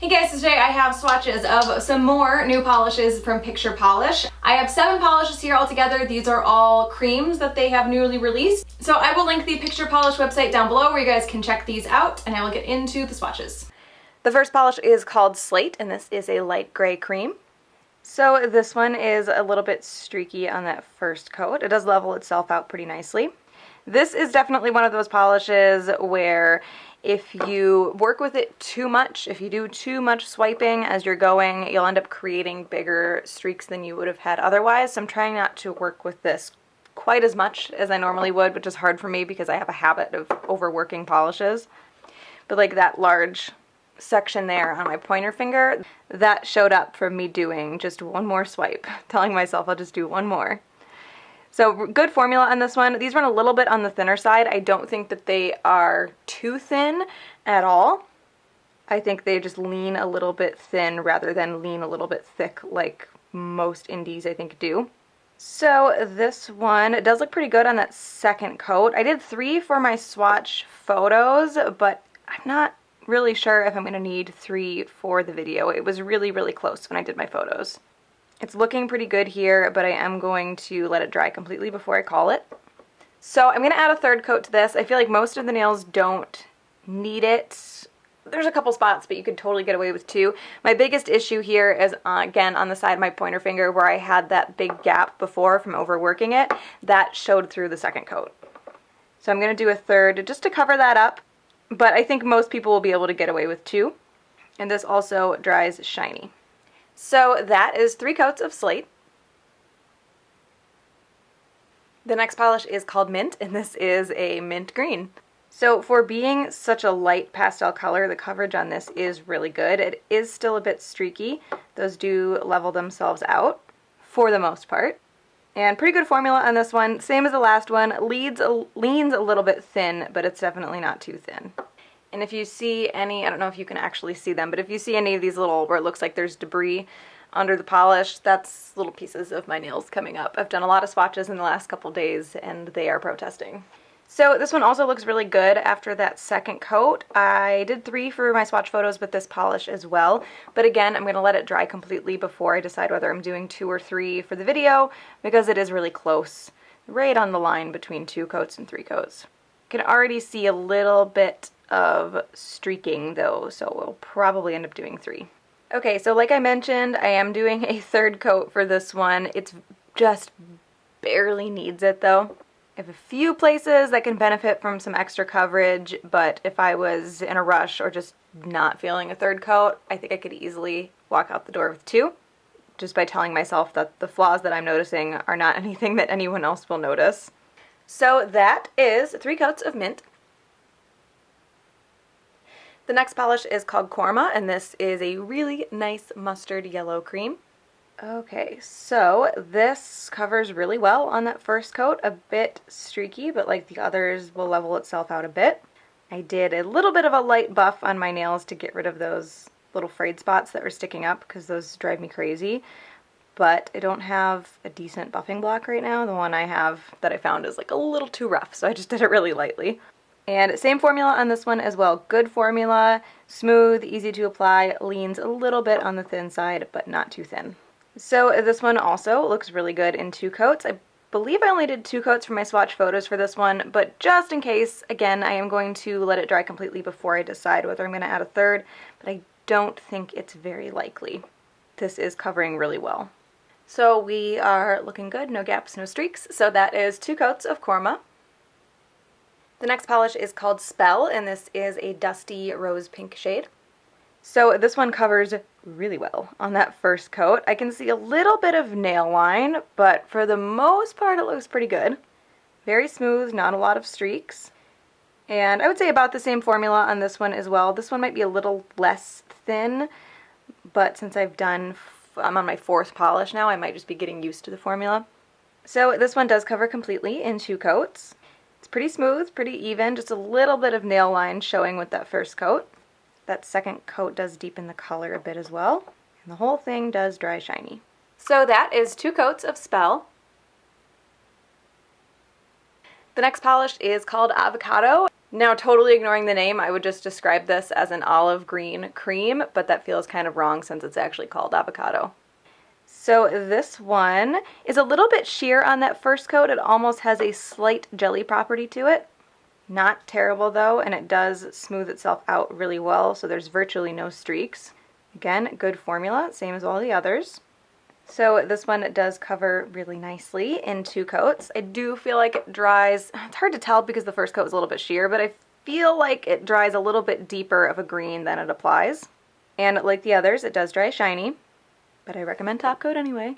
Hey guys, so today I have swatches of some more new polishes from Picture Polish. I have 7 polishes here altogether. These are all creams that they have newly released. So I will link the Picture Polish website down below where you guys can check these out, and I will get into the swatches. The first polish is called Slate, and this is a light gray cream. So this one is a little bit streaky on that first coat. It does level itself out pretty nicely. This is definitely one of those polishes where if you work with it too much, if you do too much swiping as you're going, you'll end up creating bigger streaks than you would have had otherwise. So I'm trying not to work with this quite as much as I normally would, which is hard for me because I have a habit of overworking polishes. But like that large section there on my pointer finger, that showed up from me doing just one more swipe, telling myself I'll just do one more. So good formula on this one. These run a little bit on the thinner side. I don't think that they are too thin at all. I think they just lean a little bit thin rather than lean a little bit thick like most indies I think do. So this one does look pretty good on that second coat. I did 3 for my swatch photos, but I'm not really sure if I'm going to need 3 for the video. It was really, really close when I did my photos. It's looking pretty good here, but I am going to let it dry completely before I call it. So I'm going to add a third coat to this. I feel like most of the nails don't need it. There's a couple spots, but you could totally get away with 2. My biggest issue here is, again, on the side of my pointer finger where I had that big gap before from overworking it. That showed through the second coat. So I'm going to do a third just to cover that up, but I think most people will be able to get away with 2. And this also dries shiny. So that is 3 coats of Slate. The next polish is called Mint, and this is a mint green. So for being such a light pastel color, the coverage on this is really good. It is still a bit streaky. Those do level themselves out for the most part. And pretty good formula on this one. Same as the last one. Leans a little bit thin, but it's definitely not too thin. And if you see any, I don't know if you can actually see them, but if you see any of these little, where it looks like there's debris under the polish, that's little pieces of my nails coming up. I've done a lot of swatches in the last couple days, and they are protesting. So this one also looks really good after that second coat. I did 3 for my swatch photos with this polish as well, but again, I'm going to let it dry completely before I decide whether I'm doing 2 or 3 for the video, because it is really close, right on the line between 2 coats and 3 coats. You can already see a little bit of streaking though, so we'll probably end up doing 3. Okay, so like I mentioned, I am doing a third coat for this one. It's just barely needs it though. I have a few places that can benefit from some extra coverage, but if I was in a rush or just not feeling a third coat, I think I could easily walk out the door with 2, just by telling myself that the flaws that I'm noticing are not anything that anyone else will notice. So that is 3 coats of mint. The next polish is called Korma, and this is a really nice mustard yellow cream. Okay, so this covers really well on that first coat. A bit streaky, but like the others will level itself out a bit. I did a little bit of a light buff on my nails to get rid of those little frayed spots that were sticking up because those drive me crazy. But I don't have a decent buffing block right now. The one I have that I found is like a little too rough, so I just did it really lightly. And same formula on this one as well. Good formula, smooth, easy to apply, leans a little bit on the thin side, but not too thin. So this one also looks really good in 2 coats. I believe I only did 2 coats for my swatch photos for this one, but just in case, again, I am going to let it dry completely before I decide whether I'm going to add a third, but I don't think it's very likely. This is covering really well. So we are looking good, no gaps, no streaks. So that is 2 coats of Korma. The next polish is called Spell, and this is a dusty rose pink shade. So this one covers really well on that first coat. I can see a little bit of nail line, but for the most part it looks pretty good. Very smooth, not a lot of streaks. And I would say about the same formula on this one as well. This one might be a little less thin, but since I'm on my 4th polish now, I might just be getting used to the formula. So this one does cover completely in 2 coats. It's pretty smooth, pretty even, just a little bit of nail line showing with that first coat. That second coat does deepen the color a bit as well, and the whole thing does dry shiny. So that is 2 coats of Spell. The next polish is called Avocado. Now, totally ignoring the name, I would just describe this as an olive green cream, but that feels kind of wrong since it's actually called Avocado. So this one is a little bit sheer on that first coat. It almost has a slight jelly property to it. Not terrible though, and it does smooth itself out really well, so there's virtually no streaks. Again, good formula, same as all the others. So this one does cover really nicely in 2 coats. I do feel like it dries, it's hard to tell because the first coat was a little bit sheer, but I feel like it dries a little bit deeper of a green than it applies. And like the others, it does dry shiny, but I recommend top coat anyway.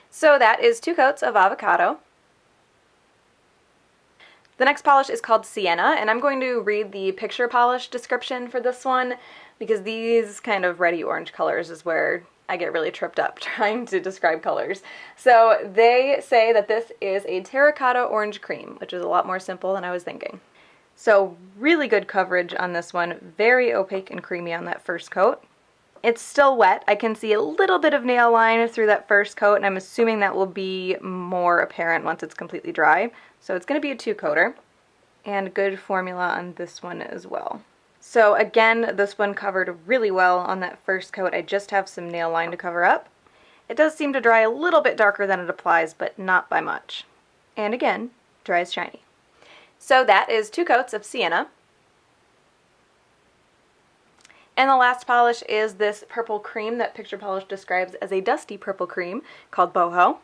So that is 2 coats of Avocado. The next polish is called Sienna, and I'm going to read the picture polish description for this one because these kind of reddy orange colors is where I get really tripped up trying to describe colors. So they say that this is a terracotta orange cream, which is a lot more simple than I was thinking. So really good coverage on this one, very opaque and creamy on that first coat. It's still wet. I can see a little bit of nail line through that first coat, and I'm assuming that will be more apparent once it's completely dry. So it's going to be a 2-coater, and good formula on this one as well. So again, this one covered really well on that first coat. I just have some nail line to cover up. It does seem to dry a little bit darker than it applies, but not by much. And again, dries shiny. So that is 2 coats of Sienna. And the last polish is this purple cream that Picture Polish describes as a dusty purple cream called Boho.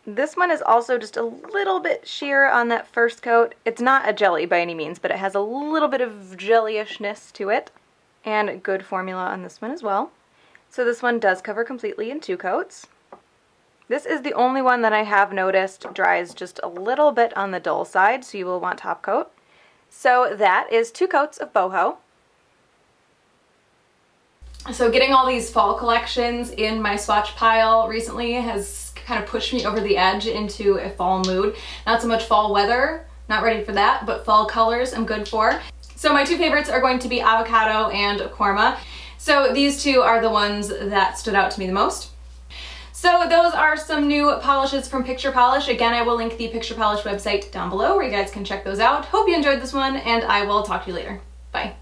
This one is also just a little bit sheer on that first coat. It's not a jelly by any means, but it has a little bit of jellyishness to it. And good formula on this one as well. So this one does cover completely in 2 coats. This is the only one that I have noticed dries just a little bit on the dull side, so you will want top coat. So that is 2 coats of Boho. So getting all these fall collections in my swatch pile recently has kind of pushed me over the edge into a fall mood. Not so much fall weather, not ready for that, but fall colors I'm good for. So my 2 favorites are going to be Avocado and Korma. So these 2 are the ones that stood out to me the most. So those are some new polishes from Picture Polish. Again, I will link the Picture Polish website down below where you guys can check those out. Hope you enjoyed this one, and I will talk to you later. Bye.